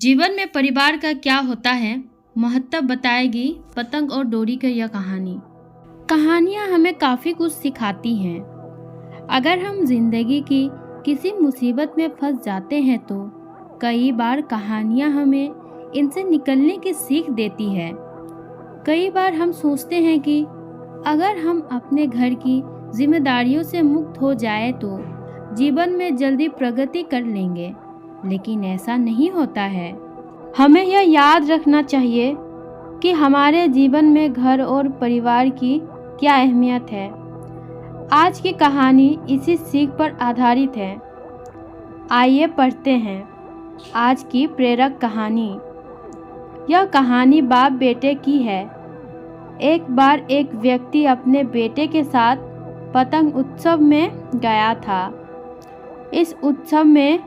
जीवन में परिवार का क्या होता है, महत्व बताएगी पतंग और डोरी की यह कहानी। कहानियाँ हमें काफ़ी कुछ सिखाती हैं। अगर हम जिंदगी की किसी मुसीबत में फंस जाते हैं तो कई बार कहानियाँ हमें इनसे निकलने की सीख देती है। कई बार हम सोचते हैं कि अगर हम अपने घर की जिम्मेदारियों से मुक्त हो जाए तो जीवन में जल्दी प्रगति कर लेंगे, लेकिन ऐसा नहीं होता है। हमें यह याद रखना चाहिए कि हमारे जीवन में घर और परिवार की क्या अहमियत है। आज की कहानी इसी सीख पर आधारित है। आइए पढ़ते हैं आज की प्रेरक कहानी। यह कहानी बाप बेटे की है। एक बार एक व्यक्ति अपने बेटे के साथ पतंग उत्सव में गया था। इस उत्सव में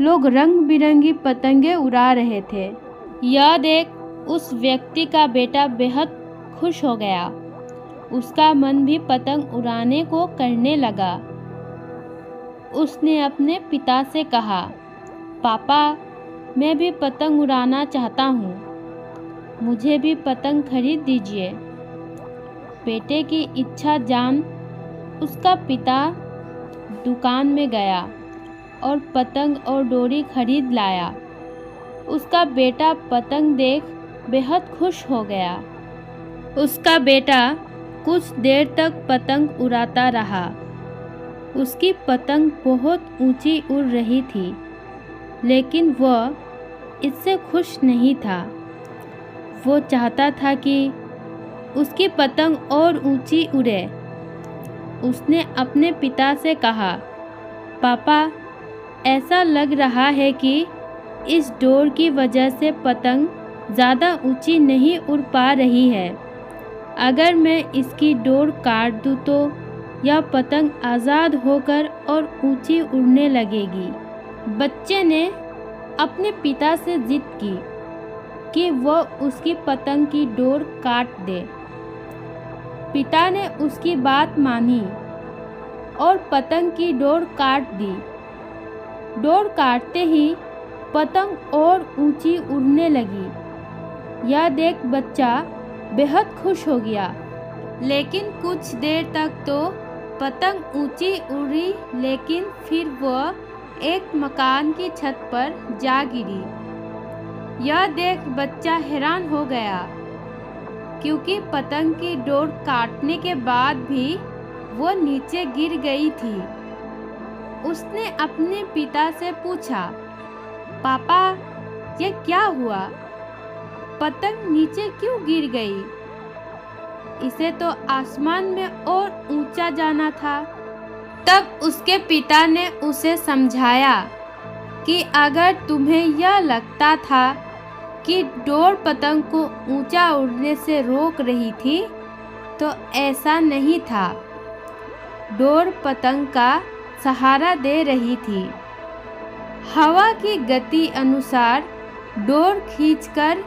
लोग रंग बिरंगी पतंगे उड़ा रहे थे। यह देख उस व्यक्ति का बेटा बेहद खुश हो गया। उसका मन भी पतंग उड़ाने को करने लगा। उसने अपने पिता से कहा, पापा, मैं भी पतंग उड़ाना चाहता हूँ, मुझे भी पतंग खरीद दीजिए। बेटे की इच्छा जान उसका पिता दुकान में गया और पतंग और डोरी खरीद लाया। उसका बेटा पतंग देख बेहद खुश हो गया। उसका बेटा कुछ देर तक पतंग उड़ाता रहा। उसकी पतंग बहुत ऊंची उड़ रही थी, लेकिन वह इससे खुश नहीं था। वो चाहता था कि उसकी पतंग और ऊंची उड़े। उसने अपने पिता से कहा, पापा, ऐसा लग रहा है कि इस डोर की वजह से पतंग ज़्यादा ऊंची नहीं उड़ पा रही है। अगर मैं इसकी डोर काट दूँ तो यह पतंग आज़ाद होकर और ऊंची उड़ने लगेगी। बच्चे ने अपने पिता से जिद की कि वह उसकी पतंग की डोर काट दे। पिता ने उसकी बात मानी और पतंग की डोर काट दी। डोर काटते ही पतंग और ऊंची उड़ने लगी। यह देख बच्चा बेहद खुश हो गया, लेकिन कुछ देर तक तो पतंग ऊंची उड़ी, लेकिन फिर वह एक मकान की छत पर जा गिरी। यह देख बच्चा हैरान हो गया, क्योंकि पतंग की डोर काटने के बाद भी वो नीचे गिर गई थी। उसने अपने पिता से पूछा, पापा, ये क्या हुआ? पतंग नीचे क्यों गिर गई? इसे तो आसमान में और ऊंचा जाना था। तब उसके पिता ने उसे समझाया कि अगर तुम्हें यह लगता था कि डोर पतंग को ऊंचा उड़ने से रोक रही थी, तो ऐसा नहीं था। डोर पतंग का सहारा दे रही थी। हवा की गति अनुसार डोर खींचकर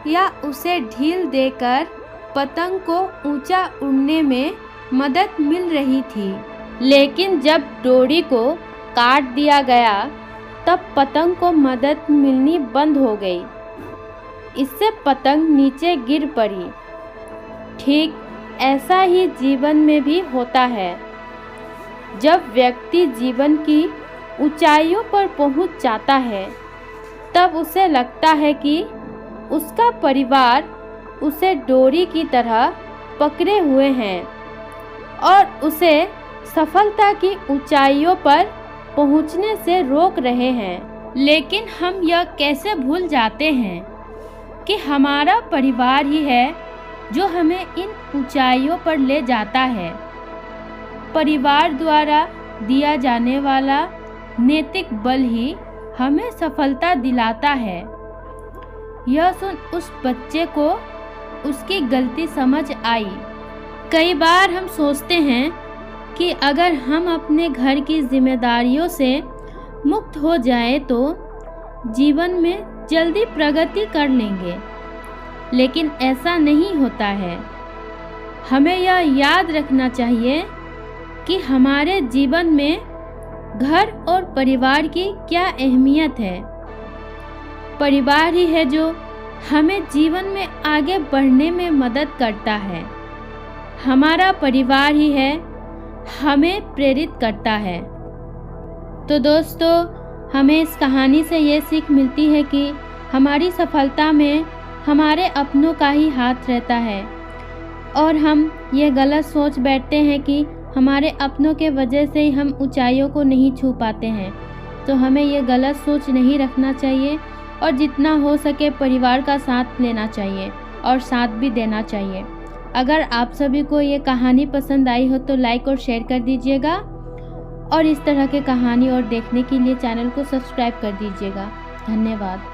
या उसे ढील देकर पतंग को ऊंचा उड़ने में मदद मिल रही थी। लेकिन जब डोरी को काट दिया गया, तब पतंग को मदद मिलनी बंद हो गई। इससे पतंग नीचे गिर पड़ी। ठीक ऐसा ही जीवन में भी होता है। जब व्यक्ति जीवन की ऊंचाइयों पर पहुंच जाता है, तब उसे लगता है कि उसका परिवार उसे डोरी की तरह पकड़े हुए हैं और उसे सफलता की ऊंचाइयों पर पहुंचने से रोक रहे हैं। लेकिन हम यह कैसे भूल जाते हैं कि हमारा परिवार ही है जो हमें इन ऊंचाइयों पर ले जाता है। परिवार द्वारा दिया जाने वाला नैतिक बल ही हमें सफलता दिलाता है। यह सुन उस बच्चे को उसकी गलती समझ आई। कई बार हम सोचते हैं कि अगर हम अपने घर की जिम्मेदारियों से मुक्त हो जाए तो जीवन में जल्दी प्रगति कर लेंगे, लेकिन ऐसा नहीं होता है। हमें यह याद रखना चाहिए कि हमारे जीवन में घर और परिवार की क्या अहमियत है। परिवार ही है जो हमें जीवन में आगे बढ़ने में मदद करता है। हमारा परिवार ही है हमें प्रेरित करता है। तो दोस्तों, हमें इस कहानी से ये सीख मिलती है कि हमारी सफलता में हमारे अपनों का ही हाथ रहता है और हम ये गलत सोच बैठते हैं कि हमारे अपनों के वजह से ही हम ऊंचाइयों को नहीं छू पाते हैं। तो हमें ये गलत सोच नहीं रखना चाहिए और जितना हो सके परिवार का साथ लेना चाहिए और साथ भी देना चाहिए। अगर आप सभी को ये कहानी पसंद आई हो तो लाइक और शेयर कर दीजिएगा और इस तरह के कहानी और देखने के लिए चैनल को सब्सक्राइब कर दीजिएगा। धन्यवाद।